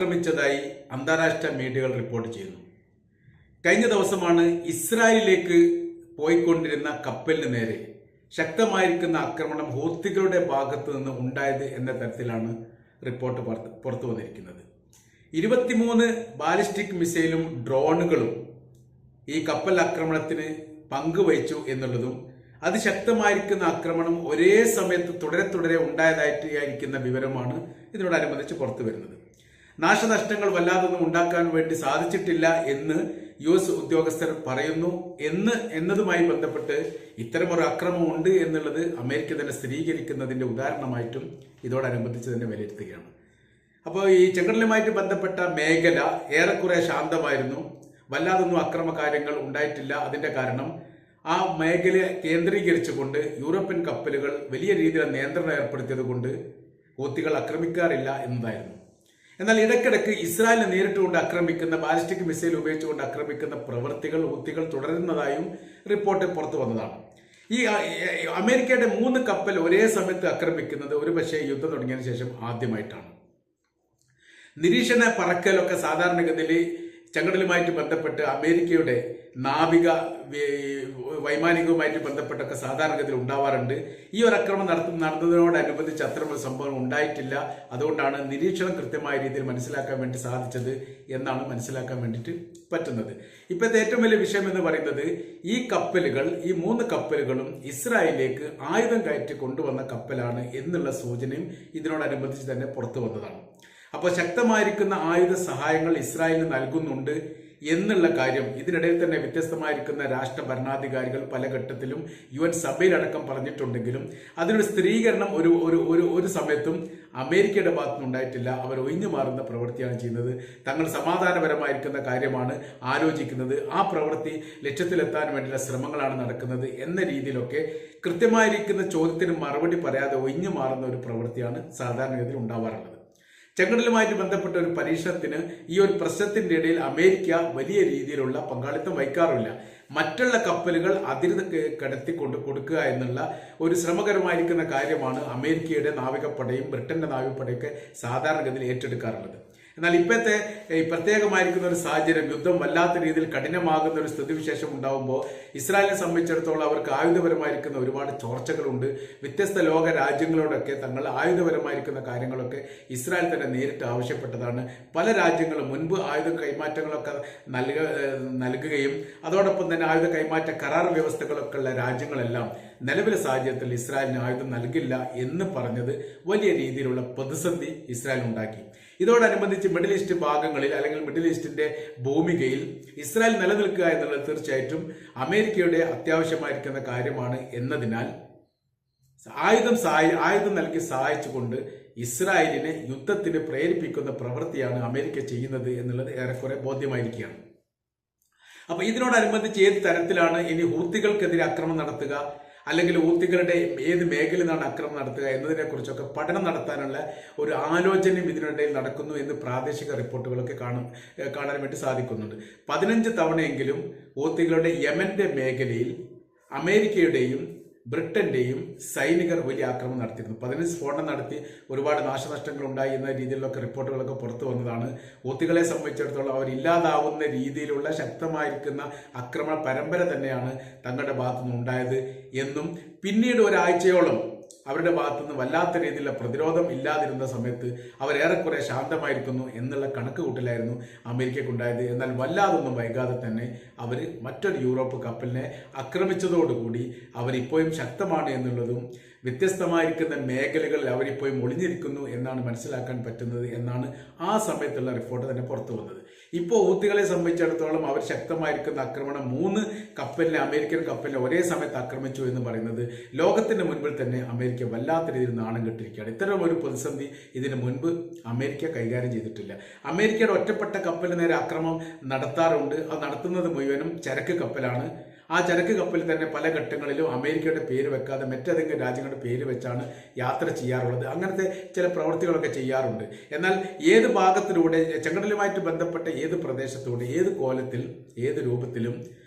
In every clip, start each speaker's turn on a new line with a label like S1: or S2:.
S1: ആക്രമിച്ചതായി അന്താരാഷ്ട്ര മീഡിയകൾ റിപ്പോർട്ട് ചെയ്യുന്നു. കഴിഞ്ഞ ദിവസമാണ് ഇസ്രായേലിലേക്ക് പോയിക്കൊണ്ടിരുന്ന കപ്പലിന് നേരെ ശക്തമായിരിക്കുന്ന ആക്രമണം ഹൂത്തികളുടെ ഭാഗത്ത് നിന്ന് ഉണ്ടായത് എന്ന തരത്തിലാണ് റിപ്പോർട്ട് പുറത്തു വന്നിരിക്കുന്നത്. 23 ബാലിസ്റ്റിക് മിസൈലും ഡ്രോണുകളും ഈ കപ്പൽ ആക്രമണത്തിന് പങ്കുവഹിച്ചു എന്നുള്ളതും അതിശക്തമായിരിക്കുന്ന ആക്രമണം ഒരേ സമയത്ത് തുടരെ ഉണ്ടായതായിരിക്കുന്ന വിവരമാണ് ഇതിനോടനുബന്ധിച്ച് പുറത്തു വരുന്നത്. നാശനഷ്ടങ്ങൾ വല്ലാതൊന്നും ഉണ്ടാക്കാൻ വേണ്ടി സാധിച്ചിട്ടില്ല എന്ന് US ഉദ്യോഗസ്ഥർ പറയുന്നു എന്നതുമായി ബന്ധപ്പെട്ട് ഇത്തരമൊരു അക്രമം ഉണ്ട് എന്നുള്ളത് അമേരിക്ക തന്നെ സ്ഥിരീകരിക്കുന്നതിന്റെ ഉദാഹരണമായിട്ടും ഇതോടനുബന്ധിച്ച് തന്നെ വിലയിരുത്തുകയാണ്. അപ്പോൾ ഈ ചെങ്കടലുമായിട്ട് ബന്ധപ്പെട്ട മേഖല ഏറെക്കുറെ ശാന്തമായിരുന്നു. വല്ലാതൊന്നും അക്രമ കാര്യങ്ങൾ ഉണ്ടായിട്ടില്ല. അതിന്റെ കാരണം ആ മേഖല കേന്ദ്രീകരിച്ചുകൊണ്ട് യൂറോപ്യൻ കപ്പലുകൾ വലിയ രീതിയിൽ നിയന്ത്രണം ഏർപ്പെടുത്തിയത് കൊണ്ട് ഹൂത്തികൾ ആക്രമിക്കാറില്ല എന്നതായിരുന്നു. എന്നാൽ ഇടയ്ക്കിടയ്ക്ക് ഇസ്രായേലിനെ നേരിട്ടുകൊണ്ട് ആക്രമിക്കുന്ന ബാലിസ്റ്റിക് മിസൈൽ ഉപയോഗിച്ചുകൊണ്ട് ആക്രമിക്കുന്ന പ്രവൃത്തികൾ ഹൂത്തികൾ തുടരുന്നതായും റിപ്പോർട്ട് പുറത്തു വന്നതാണ്. ഈ അമേരിക്കയുടെ 3 കപ്പൽ ഒരേ സമയത്ത് ആക്രമിക്കുന്നത് ഒരുപക്ഷെ യുദ്ധം തുടങ്ങിയതിനു ശേഷം ആദ്യമായിട്ടാണ്. നിരീക്ഷണ പറക്കലൊക്കെ സാധാരണഗതിയിൽ ചെങ്കടലുമായിട്ട് ബന്ധപ്പെട്ട് അമേരിക്കയുടെ നാവിക വൈമാനികവുമായിട്ട് ബന്ധപ്പെട്ടൊക്കെ സാധാരണഗതിയിൽ ഉണ്ടാവാറുണ്ട്. ഈ ഒരു ആക്രമണം നടന്നതിനോടനുബന്ധിച്ച് അത്തരമൊരു സംഭവം ഉണ്ടായിട്ടില്ല. അതുകൊണ്ടാണ് നിരീക്ഷണം കൃത്യമായ രീതിയിൽ മനസ്സിലാക്കാൻ വേണ്ടി സാധിച്ചത് എന്നാണ് മനസ്സിലാക്കാൻ വേണ്ടിയിട്ട് പറ്റുന്നത്. ഇപ്പോഴത്തെ ഏറ്റവും വലിയ വിഷയം എന്ന് പറയുന്നത് ഈ 3 കപ്പലുകളും ഇസ്രായേലിലേക്ക് ആയുധം കയറ്റി കൊണ്ടുവന്ന കപ്പലാണ് എന്നുള്ള സൂചനയും ഇതിനോടനുബന്ധിച്ച് തന്നെ പുറത്തു വന്നതാണ്. അപ്പോൾ ശക്തമായിരിക്കുന്ന ആയുധ സഹായങ്ങൾ ഇസ്രായേലിന് നൽകുന്നുണ്ട് എന്നുള്ള കാര്യം ഇതിനിടയിൽ തന്നെ വ്യത്യസ്തമായിരിക്കുന്ന രാഷ്ട്ര ഭരണാധികാരികൾ പല ഘട്ടത്തിലും UN സഭയിലടക്കം പറഞ്ഞിട്ടുണ്ടെങ്കിലും അതിനൊരു സ്ഥിരീകരണം ഒരു സമയത്തും അമേരിക്കയുടെ ഭാഗത്തുനിന്ന് ഉണ്ടായിട്ടില്ല. അവർ ഒഴിഞ്ഞു മാറുന്ന പ്രവൃത്തിയാണ് ചെയ്യുന്നത്. തങ്ങൾ സമാധാനപരമായിരിക്കുന്ന കാര്യമാണ് ആലോചിക്കുന്നത്, ആ പ്രവൃത്തി ലക്ഷ്യത്തിലെത്താൻ വേണ്ടിയുള്ള ശ്രമങ്ങളാണ് നടക്കുന്നത് എന്ന രീതിയിലൊക്കെ കൃത്യമായിരിക്കുന്ന ചോദ്യത്തിന് മറുപടി പറയാതെ ഒഴിഞ്ഞു മാറുന്ന ഒരു പ്രവൃത്തിയാണ് സാധാരണഗതിയിൽ ഉണ്ടാവാറുള്ളത്. ചെങ്കടലുമായിട്ട് ബന്ധപ്പെട്ട ഒരു പരീക്ഷണത്തിന് ഈ ഒരു പ്രശ്നത്തിന്റെ ഇടയിൽ അമേരിക്ക വലിയ രീതിയിലുള്ള പങ്കാളിത്തം വഹിക്കാറില്ല. മറ്റുള്ള കപ്പലുകൾ അതിര് കടത്തിക്കൊണ്ട് കൊടുക്കുക എന്നുള്ള ഒരു ശ്രമകരമായിരിക്കുന്ന കാര്യമാണ് അമേരിക്കയുടെ നാവികപ്പടയും ബ്രിട്ടന്റെ നാവികപ്പടയൊക്കെ സാധാരണഗതിയിൽ ഏറ്റെടുക്കാറുള്ളത്. എന്നാൽ ഇപ്പോഴത്തെ പ്രത്യേകമായിരിക്കുന്ന ഒരു സാഹചര്യം, യുദ്ധം വല്ലാത്ത രീതിയിൽ കഠിനമാകുന്ന ഒരു സ്ഥിതിവിശേഷം ഉണ്ടാകുമ്പോൾ ഇസ്രായേലിനെ സംബന്ധിച്ചിടത്തോളം അവർക്ക് ആയുധപരമായിരിക്കുന്ന ഒരുപാട് ചോർച്ചകളുണ്ട്. വ്യത്യസ്ത ലോക രാജ്യങ്ങളോടൊക്കെ തങ്ങൾ ആയുധപരമായിരിക്കുന്ന കാര്യങ്ങളൊക്കെ ഇസ്രായേൽ തന്നെ നേരിട്ട് ആവശ്യപ്പെട്ടതാണ്. പല രാജ്യങ്ങളും മുൻപ് ആയുധ കൈമാറ്റങ്ങളൊക്കെ നൽകുകയും അതോടൊപ്പം തന്നെ ആയുധ കൈമാറ്റ കരാർ വ്യവസ്ഥകളൊക്കെ ഉള്ള രാജ്യങ്ങളെല്ലാം നിലവിലെ സാഹചര്യത്തിൽ ഇസ്രായേലിന് ആയുധം നൽകില്ല എന്ന് പറഞ്ഞത് വലിയ രീതിയിലുള്ള പ്രതിസന്ധി ഇസ്രായേൽ ഉണ്ടാക്കി. ഇതോടനുബന്ധിച്ച് മിഡിൽ ഈസ്റ്റ് ഭാഗങ്ങളിൽ അല്ലെങ്കിൽ മിഡിൽ ഈസ്റ്റിന്റെ ഭൂമികയിൽ ഇസ്രായേൽ നിലനിൽക്കുക എന്നുള്ളത് തീർച്ചയായിട്ടും അമേരിക്കയുടെ അത്യാവശ്യമായിരിക്കുന്ന കാര്യമാണ് എന്നതിനാൽ ആയുധം നൽകി സഹായിച്ചുകൊണ്ട് ഇസ്രായേലിനെ യുദ്ധത്തിന് പ്രേരിപ്പിക്കുന്ന പ്രവൃത്തിയാണ് അമേരിക്ക ചെയ്യുന്നത് എന്നുള്ളത് ഏറെക്കുറെ ബോധ്യമായിരിക്കുകയാണ്. അപ്പൊ ഇതിനോടനുബന്ധിച്ച് ഏത് തരത്തിലാണ് ഇനി ഹൂത്തികൾക്കെതിരെ ആക്രമണം നടത്തുക, അല്ലെങ്കിൽ ഹൂത്തികളുടെ ഏത് മേഖലയിൽ നിന്നാണ് ആക്രമണം നടത്തുക എന്നതിനെ കുറിച്ചൊക്കെ പഠനം നടത്താനുള്ള ഒരു ആലോചനയും ഇതിനിടയിൽ നടക്കുന്നു എന്ന് പ്രാദേശിക റിപ്പോർട്ടുകളൊക്കെ കാണാൻ വേണ്ടി സാധിക്കുന്നുണ്ട്. 15 തവണയെങ്കിലും ഹൂത്തികളുടെ യമന്റെ മേഖലയിൽ അമേരിക്കയുടെയും ബ്രിട്ടന്റെയും സൈനികർ വലിയ ആക്രമണം നടത്തിയിരുന്നു. 15 സ്ഫോടനം നടത്തി ഒരുപാട് നാശനഷ്ടങ്ങൾ ഉണ്ടായി എന്ന രീതിയിലൊക്കെ റിപ്പോർട്ടുകളൊക്കെ പുറത്തു വന്നതാണ്. ഹൂത്തികളെ സംബന്ധിച്ചിടത്തോളം അവർ ഇല്ലാതാവുന്ന രീതിയിലുള്ള ശക്തമായിരിക്കുന്ന ആക്രമണ പരമ്പര തന്നെയാണ് തങ്ങളുടെ ഭാഗത്തുനിന്ന് ഉണ്ടായത് എന്നും പിന്നീട് ഒരാഴ്ചയോളം അവരുടെ ഭാഗത്തുനിന്ന് വല്ലാത്ത രീതിയിലുള്ള പ്രതിരോധം ഇല്ലാതിരുന്ന സമയത്ത് അവരേറെക്കുറെ ശാന്തമായിരിക്കുന്നു എന്നുള്ള കണക്കുകൂട്ടലായിരുന്നു അമേരിക്കക്കുണ്ടായത്. എന്നാൽ വല്ലാതൊന്നും വൈകാതെ തന്നെ അവർ മറ്റൊരു യൂറോപ്പ് കപ്പലിനെ ആക്രമിച്ചതോടുകൂടി അവരിപ്പോഴും ശക്തമാണ് എന്നുള്ളതും വ്യത്യസ്തമായിരിക്കുന്ന മേഖലകളിൽ അവരിപ്പോഴും ഒളിഞ്ഞിരിക്കുന്നു എന്നാണ് മനസ്സിലാക്കാൻ പറ്റുന്നത് എന്നാണ് ആ സമയത്തുള്ള റിപ്പോർട്ട് തന്നെ പുറത്തു വന്നത്. ഇപ്പോൾ ഹൂത്തികളെ സംബന്ധിച്ചിടത്തോളം അവർ ശക്തമായിരിക്കുന്ന ആക്രമണം 3 കപ്പലിനെ അമേരിക്കൻ കപ്പലിനെ ഒരേ സമയത്ത് ആക്രമിച്ചു എന്ന് പറയുന്നത് ലോകത്തിന്റെ മുൻപിൽ തന്നെ അമേരിക്ക വല്ലാത്ത രീതിയിൽ നാണം കെട്ടിരിക്കുകയാണ്. ഇത്തരം ഒരു പ്രതിസന്ധി ഇതിനു മുൻപ് അമേരിക്ക കൈകാര്യം ചെയ്തിട്ടില്ല. അമേരിക്കയുടെ ഒറ്റപ്പെട്ട കപ്പലിന് നേരെ ആക്രമണം നടത്താറുണ്ട്. അത് നടത്തുന്നത് മുഴുവനും ചരക്ക് കപ്പലാണ്. ആ ചരക്ക് കപ്പലിൽ തന്നെ പല ഘട്ടങ്ങളിലും അമേരിക്കയുടെ പേര് വെക്കാതെ മറ്റേതെങ്കിലും രാജ്യങ്ങളുടെ പേര് വെച്ചാണ് യാത്ര ചെയ്യാറുള്ളത്. അങ്ങനത്തെ ചില പ്രവൃത്തികളൊക്കെ ചെയ്യാറുണ്ട്. എന്നാൽ ഏത് ഭാഗത്തിലൂടെ ചെങ്കടലുമായിട്ട് ബന്ധപ്പെട്ട ഏത് പ്രദേശത്തൂടെ ഏത് കോലത്തിൽ ഏത് രൂപത്തിലും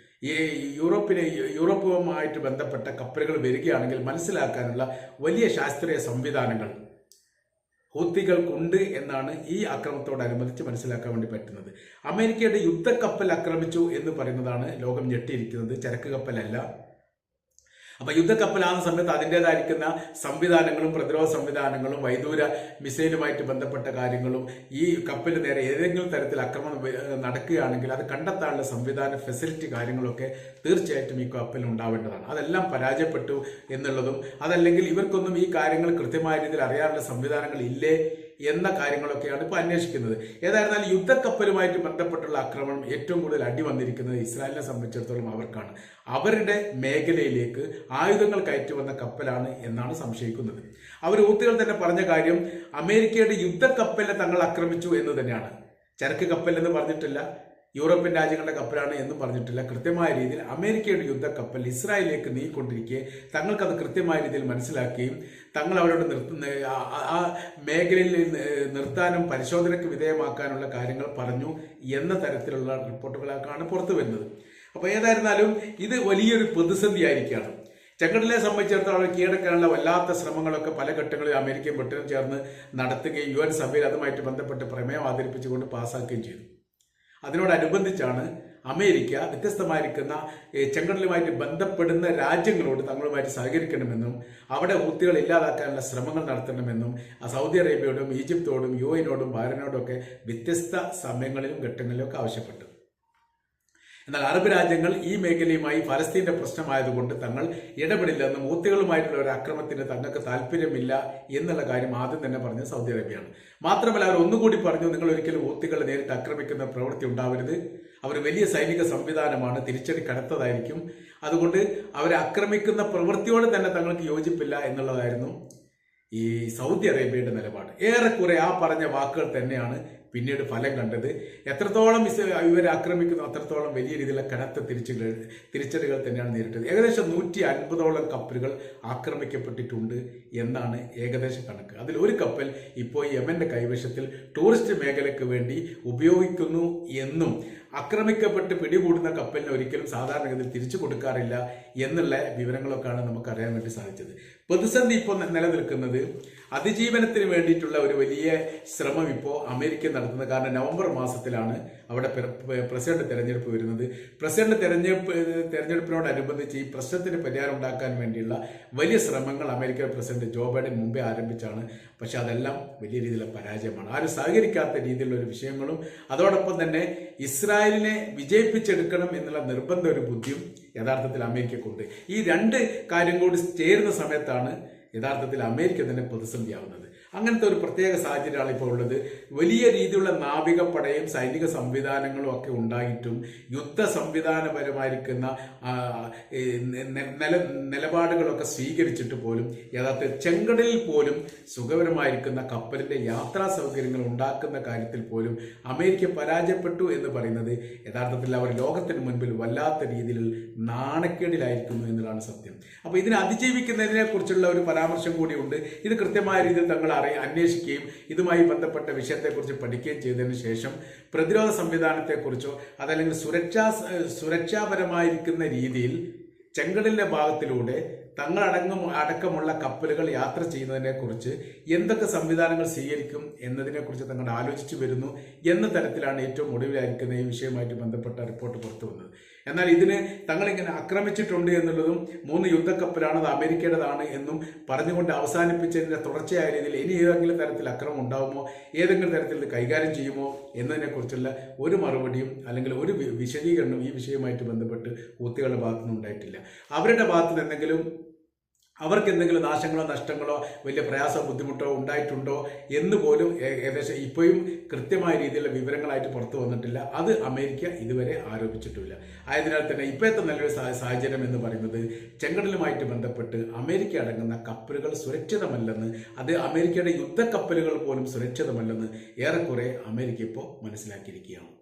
S1: ഈ യൂറോപ്പുമായിട്ട് ബന്ധപ്പെട്ട കപ്പലുകൾ വരികയാണെങ്കിൽ മനസ്സിലാക്കാനുള്ള വലിയ ശാസ്ത്രീയ സംവിധാനങ്ങൾ ഹൂത്തികൾക്കുണ്ട് എന്നാണ് ഈ ആക്രമണത്തോടനുബന്ധിച്ച് മനസ്സിലാക്കാൻ വേണ്ടി പറ്റുന്നത്. അമേരിക്കയുടെ യുദ്ധക്കപ്പൽ ആക്രമിച്ചു എന്ന് പറയുന്നതാണ് ലോകം ഞെട്ടിയിരിക്കുന്നത്, ചരക്ക് കപ്പലല്ല. അപ്പൊ യുദ്ധക്കപ്പലാകുന്ന സമയത്ത് അതിൻ്റെതായിരിക്കുന്ന സംവിധാനങ്ങളും പ്രതിരോധ സംവിധാനങ്ങളും വൈദൂര മിസൈലുമായിട്ട് ബന്ധപ്പെട്ട കാര്യങ്ങളും ഈ കപ്പലിന് നേരെ ഏതെങ്കിലും തരത്തിൽ ആക്രമണം നടക്കുകയാണെങ്കിൽ അത് കണ്ടെത്താനുള്ള സംവിധാന ഫെസിലിറ്റി കാര്യങ്ങളൊക്കെ തീർച്ചയായിട്ടും ഈ കപ്പലിന് ഉണ്ടാവേണ്ടതാണ്. അതെല്ലാം പരാജയപ്പെട്ടു എന്നുള്ളതും അതല്ലെങ്കിൽ ഇവർക്കൊന്നും ഈ കാര്യങ്ങൾ കൃത്യമായ രീതിയിൽ അറിയാനുള്ള സംവിധാനങ്ങൾ ഇല്ലേ എന്ന കാര്യങ്ങളൊക്കെയാണ് ഇപ്പോൾ അന്വേഷിക്കുന്നത്. ഏതായിരുന്നാലും യുദ്ധക്കപ്പലുമായിട്ട് ബന്ധപ്പെട്ടുള്ള ആക്രമണം ഏറ്റവും കൂടുതൽ അടി വന്നിരിക്കുന്നത് ഇസ്രായേലിനെ സംബന്ധിച്ചിടത്തോളം അവർക്കാണ്. അവരുടെ മേഖലയിലേക്ക് ആയുധങ്ങൾ കയറ്റി വന്ന കപ്പലാണ് എന്നാണ് സംശയിക്കുന്നത്. അവർ ഹൂത്തികൾ തന്നെ പറഞ്ഞ കാര്യം അമേരിക്കയുടെ യുദ്ധക്കപ്പലിനെ തങ്ങൾ ആക്രമിച്ചു എന്ന് തന്നെയാണ്. ചരക്ക് കപ്പൽ എന്ന് പറഞ്ഞിട്ടില്ല, യൂറോപ്യൻ രാജ്യങ്ങളുടെ കപ്പലാണ് എന്നും പറഞ്ഞിട്ടില്ല. കൃത്യമായ രീതിയിൽ അമേരിക്കയുടെ യുദ്ധക്കപ്പൽ ഇസ്രായേലിലേക്ക് നീങ്ങിക്കൊണ്ടിരിക്കെ തങ്ങൾക്കത് കൃത്യമായ രീതിയിൽ മനസ്സിലാക്കുകയും തങ്ങൾ അവരോട് ആ മേഖലയിൽ നിർത്താനും പരിശോധനയ്ക്ക് വിധേയമാക്കാനുള്ള കാര്യങ്ങൾ പറഞ്ഞു എന്ന തരത്തിലുള്ള റിപ്പോർട്ടുകളൊക്കെയാണ് പുറത്തു വരുന്നത്. അപ്പോൾ ഏതായിരുന്നാലും ഇത് വലിയൊരു പ്രതിസന്ധി ആയിരിക്കുകയാണ്. ചെങ്കടലിനെ സംബന്ധിച്ചിടത്തോളം കീഴടക്കാനുള്ള വല്ലാത്ത ശ്രമങ്ങളൊക്കെ പല ഘട്ടങ്ങളിൽ അമേരിക്കയും ബ്രിട്ടനും ചേർന്ന് നടത്തുകയും UN സഭയിൽ അതുമായിട്ട് ബന്ധപ്പെട്ട് പ്രമേയം അവതരിപ്പിച്ചുകൊണ്ട് പാസ്സാക്കുകയും ചെയ്തു. അതിനോടനുബന്ധിച്ചാണ് അമേരിക്ക വ്യത്യസ്തമായിരിക്കുന്ന ചെങ്കടലുമായിട്ട് ബന്ധപ്പെടുന്ന രാജ്യങ്ങളോട് തങ്ങളുമായിട്ട് സഹകരിക്കണമെന്നും അവിടെ ഹൂത്തികൾ ഇല്ലാതാക്കാനുള്ള ശ്രമങ്ങൾ നടത്തണമെന്നും സൗദി അറേബ്യയോടും ഈജിപ്തോടും UN-നോടും ബഹ്റൈനോടും ഒക്കെ വ്യത്യസ്ത സമയങ്ങളിലും ഘട്ടങ്ങളിലും ഒക്കെ ആവശ്യപ്പെട്ടു. എന്നാൽ അറബ് രാജ്യങ്ങൾ ഈ മേഖലയുമായി ഫലസ്തീന്റെ പ്രശ്നമായതുകൊണ്ട് തങ്ങൾ ഇടപെടില്ലെന്നും ഹൂത്തികളുമായിട്ടുള്ള ഒരു ആക്രമണത്തിന് തങ്ങൾക്ക് താല്പര്യമില്ല എന്നുള്ള കാര്യം ആദ്യം തന്നെ പറഞ്ഞത് സൗദി അറേബ്യയാണ്. മാത്രമല്ല അവർ ഒന്നുകൂടി പറഞ്ഞു, നിങ്ങൾ ഒരിക്കലും ഹൂത്തികളെ നേരിട്ട് ആക്രമിക്കുന്ന പ്രവൃത്തി ഉണ്ടാവരുത്, അവർ വലിയ സൈനിക സംവിധാനമാണ്, തിരിച്ചടി കനത്തതായിരിക്കും, അതുകൊണ്ട് അവരെ ആക്രമിക്കുന്ന പ്രവൃത്തിയോട് തന്നെ തങ്ങൾക്ക് യോജിപ്പില്ല എന്നുള്ളതായിരുന്നു ഈ സൗദി അറേബ്യയുടെ നിലപാട്. ഏറെക്കുറെ ആ പറഞ്ഞ വാക്കുകൾ തന്നെയാണ് പിന്നീട് ഫലം കണ്ടത്. എത്രത്തോളം ഇവരെ ആക്രമിക്കുന്നു അത്രത്തോളം വലിയ രീതിയിലുള്ള കനത്ത തിരിച്ചടികൾ തന്നെയാണ് നേരിട്ടത്. ഏകദേശം 150ഓളം കപ്പലുകൾ ആക്രമിക്കപ്പെട്ടിട്ടുണ്ട് എന്നാണ് ഏകദേശ കണക്ക്. അതിൽ ഒരു കപ്പൽ ഇപ്പോൾ യമന്റെ കൈവശത്തിൽ ടൂറിസ്റ്റ് മേഖലയ്ക്ക് വേണ്ടി ഉപയോഗിക്കുന്നു എന്നും ആക്രമിക്കപ്പെട്ട് പിടികൂടുന്ന കപ്പലിനെ ഒരിക്കലും സാധാരണഗതിയിൽ തിരിച്ചു കൊടുക്കാറില്ല എന്നുള്ള വിവരങ്ങളൊക്കെയാണ് നമുക്ക് അറിയാൻ വേണ്ടി സാധിച്ചത്. പ്രതിസന്ധി ഇപ്പോൾ നിലനിൽക്കുന്നത് അതിജീവനത്തിന് വേണ്ടിയിട്ടുള്ള ഒരു വലിയ ശ്രമം ഇപ്പോൾ അമേരിക്ക നടത്തുന്നത്. കാരണം നവംബർ മാസത്തിലാണ് അവിടെ പ്രസിഡന്റ് തെരഞ്ഞെടുപ്പ് വരുന്നത്. പ്രസിഡന്റ് തെരഞ്ഞെടുപ്പിനോടനുബന്ധിച്ച് ഈ പ്രശ്നത്തിന് പരിഹാരം ഉണ്ടാക്കാൻ വേണ്ടിയുള്ള വലിയ ശ്രമങ്ങൾ അമേരിക്കൻ പ്രസിഡന്റ് ജോ ബൈഡൻ മുമ്പേ ആരംഭിച്ചാണ്. പക്ഷെ അതെല്ലാം വലിയ രീതിയിലുള്ള പരാജയമാണ്. ആരും സഹകരിക്കാത്ത രീതിയിലുള്ള ഒരു വിഷയങ്ങളും അതോടൊപ്പം തന്നെ ഇസ്രായേലിനെ വിജയിപ്പിച്ചെടുക്കണം എന്നുള്ള നിർബന്ധ ഒരു ബുദ്ധിയും യഥാർത്ഥത്തിൽ അമേരിക്കക്കുണ്ട്. ഈ രണ്ട് കാര്യം കൂടി ചേരുന്ന സമയത്താണ് യഥാർത്ഥത്തിൽ അമേരിക്ക തന്നെ പ്രതിസന്ധിയാവുന്നത്. അങ്ങനത്തെ ഒരു പ്രത്യേക സാഹചര്യമാണ് ഇപ്പോൾ ഉള്ളത്. വലിയ രീതിയിലുള്ള നാവികപ്പടയും സൈനിക സംവിധാനങ്ങളും ഒക്കെ ഉണ്ടായിട്ടും യുദ്ധ സംവിധാനപരമായിരിക്കുന്ന നിലപാടുകളൊക്കെ സ്വീകരിച്ചിട്ട് പോലും യഥാർത്ഥത്തിൽ ചെങ്കടലിൽ പോലും സുഖകരമായിരിക്കുന്ന കപ്പലിന്റെ യാത്രാ സൗകര്യങ്ങൾ ഉണ്ടാക്കുന്ന കാര്യത്തിൽ പോലും അമേരിക്ക പരാജയപ്പെട്ടു എന്ന് പറയുന്നത് യഥാർത്ഥത്തിൽ അവർ ലോകത്തിന് മുൻപിൽ വല്ലാത്ത രീതിയിൽ നാണക്കേടിലായിരിക്കുന്നു എന്നുള്ളതാണ് സത്യം. അപ്പോൾ ഇതിനെ അതിജീവിക്കുന്നതിനെ കുറിച്ചുള്ള ഒരു പരാമർശം കൂടിയുണ്ട്. ഇത് കൃത്യമായ രീതിയിൽ തങ്ങൾ അന്വേഷിക്കുകയും ഇതുമായി ബന്ധപ്പെട്ട വിഷയത്തെക്കുറിച്ച് പഠിക്കുകയും ചെയ്തതിനു ശേഷം പ്രതിരോധ സംവിധാനത്തെക്കുറിച്ചോ അതല്ലെങ്കിൽ സുരക്ഷാപരമായിരിക്കുന്ന രീതിയിൽ ചെങ്കടലിന്റെ ഭാഗത്തിലൂടെ അടക്കമുള്ള കപ്പലുകൾ യാത്ര ചെയ്യുന്നതിനെ കുറിച്ച് എന്തൊക്കെ സംവിധാനങ്ങൾ സ്വീകരിക്കും എന്നതിനെ കുറിച്ച് തങ്ങൾ ആലോചിച്ചു വരുന്നു എന്ന തരത്തിലാണ് ഏറ്റവും ഒടുവിലായിരിക്കുന്ന ഈ വിഷയവുമായിട്ട് ബന്ധപ്പെട്ട റിപ്പോർട്ട് പുറത്തു വന്നത്. എന്നാൽ ഇതിന് തങ്ങളിങ്ങനെ ആക്രമിച്ചിട്ടുണ്ട് എന്നുള്ളതും 3 യുദ്ധക്കപ്പലാണ് അത് അമേരിക്കയുടേതാണ് എന്നും പറഞ്ഞുകൊണ്ട് അവസാനിപ്പിച്ചതിന്റെ തുടർച്ചയായ രീതിയിൽ ഇനി ഏതെങ്കിലും തരത്തിൽ അക്രമം ഉണ്ടാകുമോ, ഏതെങ്കിലും തരത്തിൽ കൈകാര്യം ചെയ്യുമോ എന്നതിനെ കുറിച്ചുള്ള ഒരു മറുപടിയും അല്ലെങ്കിൽ ഒരു വിശദീകരണവും ഈ വിഷയവുമായിട്ട് ബന്ധപ്പെട്ട് ഹൂത്തികളുടെ ഭാഗത്തുനിന്ന് ഉണ്ടായിട്ടില്ല. അവരുടെ ഭാഗത്തുനിന്ന് അവർക്ക് എന്തെങ്കിലും നാശങ്ങളോ നഷ്ടങ്ങളോ വലിയ പ്രയാസമോ ബുദ്ധിമുട്ടോ ഉണ്ടായിട്ടുണ്ടോ എന്ന് പോലും ഏകദേശം ഇപ്പോഴും കൃത്യമായ രീതിയിലുള്ള വിവരങ്ങളായിട്ട് പുറത്തു വന്നിട്ടില്ല. അത് അമേരിക്ക ഇതുവരെ ആരോപിച്ചിട്ടില്ല. ആയതിനാൽ തന്നെ ഇപ്പോഴത്തെ നല്ലൊരു സാഹചര്യം എന്ന് പറയുന്നത് ചെങ്കടലുമായിട്ട് ബന്ധപ്പെട്ട് അമേരിക്ക അടങ്ങുന്ന കപ്പലുകൾ സുരക്ഷിതമല്ലെന്ന്, അത് അമേരിക്കയുടെ യുദ്ധക്കപ്പലുകൾ പോലും സുരക്ഷിതമല്ലെന്ന് ഏറെക്കുറെ അമേരിക്ക ഇപ്പോൾ മനസ്സിലാക്കിയിരിക്കുകയാണ്.